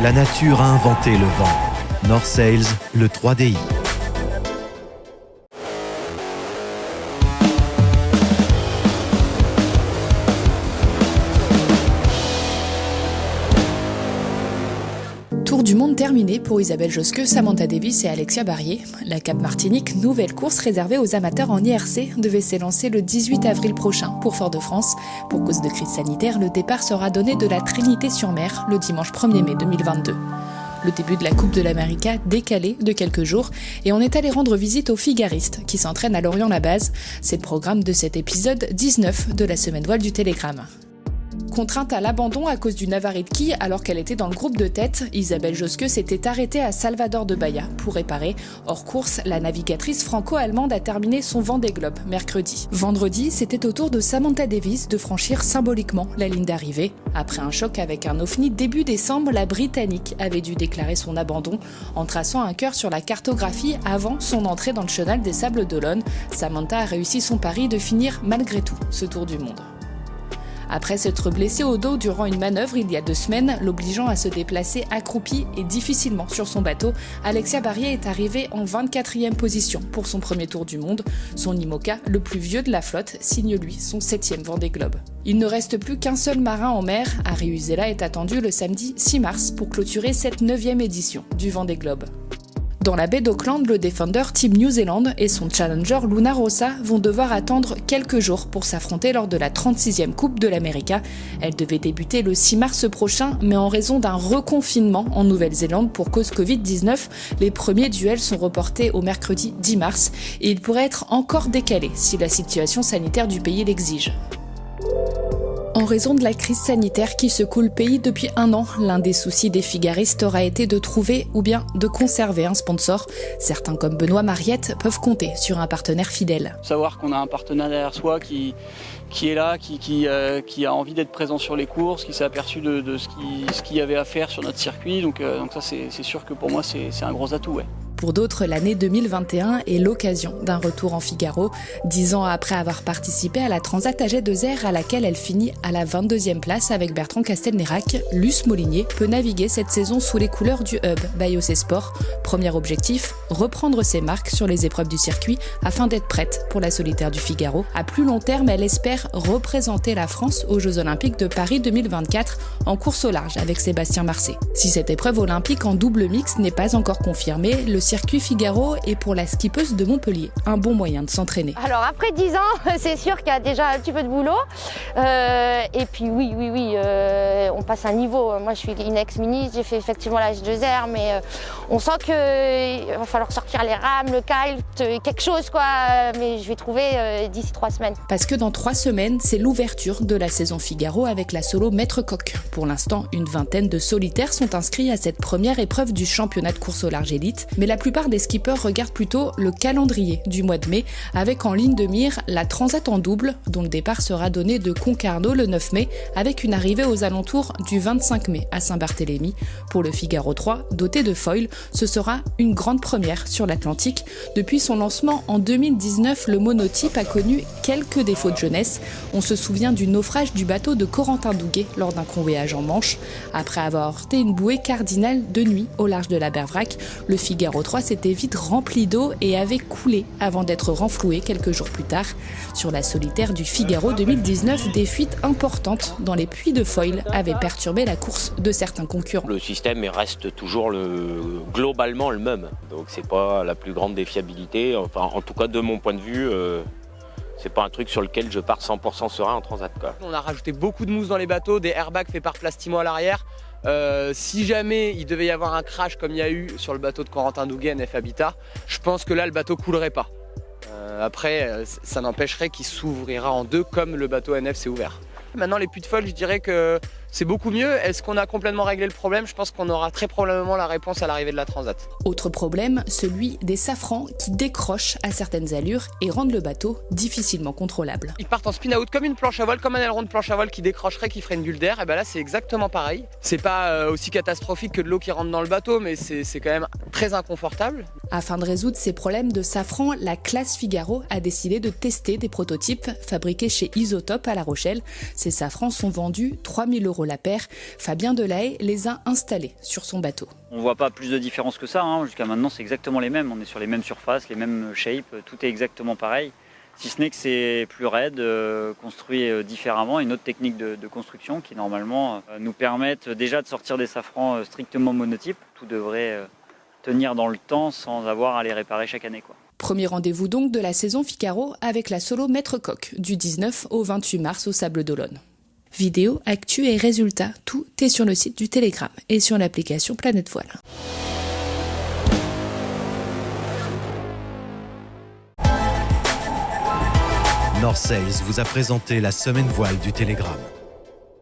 La nature a inventé le vent. North Sails, le 3DI. Tour du monde terminé pour Isabelle Josqueux, Samantha Davis et Alexia Barrier. La Cap Martinique, nouvelle course réservée aux amateurs en IRC, devait s'élancer le 18 avril prochain pour Fort-de-France. Pour cause de crise sanitaire, le départ sera donné de la Trinité-sur-Mer le dimanche 1er mai 2022. Le début de la Coupe de l'América décalé de quelques jours et on est allé rendre visite aux figaristes qui s'entraînent à Lorient-la-Base. C'est le programme de cet épisode 19 de la semaine voile du Télégramme. Contrainte à l'abandon à cause d'une avarie de quille alors qu'elle était dans le groupe de tête, Isabelle Josqueux s'était arrêtée à Salvador de Bahia pour réparer. Hors course, la navigatrice franco-allemande a terminé son Vendée Globe mercredi. Vendredi, c'était au tour de Samantha Davis de franchir symboliquement la ligne d'arrivée. Après un choc avec un ovni début décembre, la Britannique avait dû déclarer son abandon en traçant un cœur sur la cartographie avant son entrée dans le chenal des Sables d'Olonne. Samantha a réussi son pari de finir malgré tout ce tour du monde. Après s'être blessée au dos durant une manœuvre il y a 2 semaines, l'obligeant à se déplacer accroupie et difficilement sur son bateau, Alexia Barrier est arrivée en 24e position pour son premier tour du monde. Son IMOCA, le plus vieux de la flotte, signe lui son 7e Vendée Globe. Il ne reste plus qu'un seul marin en mer. Harry Uzela est attendu le samedi 6 mars pour clôturer cette 9e édition du Vendée Globe. Dans la baie d'Auckland, le Defender Team New Zealand et son challenger Luna Rossa vont devoir attendre quelques jours pour s'affronter lors de la 36e Coupe de l'América. Elle devait débuter le 6 mars prochain, mais en raison d'un reconfinement en Nouvelle-Zélande pour cause Covid-19, les premiers duels sont reportés au mercredi 10 mars et ils pourraient être encore décalés si la situation sanitaire du pays l'exige. En raison de la crise sanitaire qui secoue le pays depuis 1 an, l'un des soucis des figaristes aura été de trouver ou bien de conserver un sponsor. Certains comme Benoît Mariette peuvent compter sur un partenaire fidèle. Savoir qu'on a un partenaire derrière soi qui est là, qui a envie d'être présent sur les courses, qui s'est aperçu de ce qu'il y avait à faire sur notre circuit. Donc ça c'est sûr que pour moi c'est un gros atout. Ouais. Pour d'autres, l'année 2021 est l'occasion d'un retour en Figaro. 10 ans après avoir participé à la Transat AG2R à laquelle elle finit à la 22e place avec Bertrand Castelnerac, Luce Molinier peut naviguer cette saison sous les couleurs du hub Bayos Sport. Premier objectif, reprendre ses marques sur les épreuves du circuit afin d'être prête pour la solitaire du Figaro. À plus long terme, elle espère représenter la France aux Jeux Olympiques de Paris 2024 en course au large avec Sébastien Marcet. Si cette épreuve olympique en double mixte n'est pas encore confirmée, le circuit Figaro est pour la skippeuse de Montpellier un bon moyen de s'entraîner. Alors après 10 ans, c'est sûr qu'il y a déjà un petit peu de boulot. Et puis oui, on passe un niveau. Moi je suis une ex-ministre, j'ai fait effectivement la H2R, mais on sent qu'il va falloir sortir les rames, le kite, quelque chose quoi. Mais je vais trouver d'ici 3 semaines. Parce que dans 3 semaines, c'est l'ouverture de la saison Figaro avec la solo Maître Coq. Pour l'instant, une vingtaine de solitaires sont inscrits à cette première épreuve du championnat de course au large élite. Mais la plupart des skippers regardent plutôt le calendrier du mois de mai, avec en ligne de mire la Transat en double, dont le départ sera donné de Concarneau le 9 mai, avec une arrivée aux alentours du 25 mai à Saint-Barthélemy. Pour le Figaro 3, doté de foil, ce sera une grande première sur l'Atlantique. Depuis son lancement en 2019, le monotype a connu quelques défauts de jeunesse. On se souvient du naufrage du bateau de Corentin Douguet lors d'un convoyage en Manche. Après avoir heurté une bouée cardinale de nuit au large de la Bervrac, le Figaro 3 s'était vite rempli d'eau et avait coulé avant d'être renfloué quelques jours plus tard. Sur la solitaire du Figaro 2019, des fuites importantes dans les puits de foil avaient perturbé la course de certains concurrents. Le système reste toujours globalement le même, donc c'est pas la plus grande des fiabilités. Enfin, en tout cas de mon point de vue, c'est pas un truc sur lequel je pars 100% serein en transat, quoi. On a rajouté beaucoup de mousse dans les bateaux, des airbags faits par Plastimo à l'arrière. Si jamais il devait y avoir un crash comme il y a eu sur le bateau de Corentin Douguet NF Habitat, je pense que là le bateau coulerait pas. Après, ça n'empêcherait qu'il s'ouvrira en 2 comme le bateau NF s'est ouvert. Maintenant les puits de foil, je dirais que c'est beaucoup mieux. Est-ce qu'on a complètement réglé le problème? Je pense qu'on aura très probablement la réponse à l'arrivée de la Transat. Autre problème, celui des safrans qui décrochent à certaines allures et rendent le bateau difficilement contrôlable. Ils partent en spin-out comme une planche à voile, comme un aileron de planche à voile qui décrocherait, qui ferait une bulle d'air. Et ben là c'est exactement pareil. C'est pas aussi catastrophique que de l'eau qui rentre dans le bateau, mais c'est quand même très inconfortable. Afin de résoudre ces problèmes de safran, la classe Figaro a décidé de tester des prototypes fabriqués chez Isotope à La Rochelle. Ces safrans sont vendus 3 000 € € la paire. Fabien Delahaye les a installés sur son bateau. On ne voit pas plus de différence que ça, Jusqu'à maintenant c'est exactement les mêmes, on est sur les mêmes surfaces, les mêmes shapes, tout est exactement pareil. Si ce n'est que c'est plus raide, construit différemment, une autre technique de construction qui normalement nous permettent déjà de sortir des safrans strictement monotypes. Tout devrait tenir dans le temps sans avoir à les réparer chaque année, Premier rendez-vous donc de la saison Ficaro avec la solo Maître Coq du 19 au 28 mars au Sable d'Olonne. Vidéo, actu et résultats, tout est sur le site du Télégramme et sur l'application Planète Voile. North Sails vous a présenté la semaine voile du Télégramme.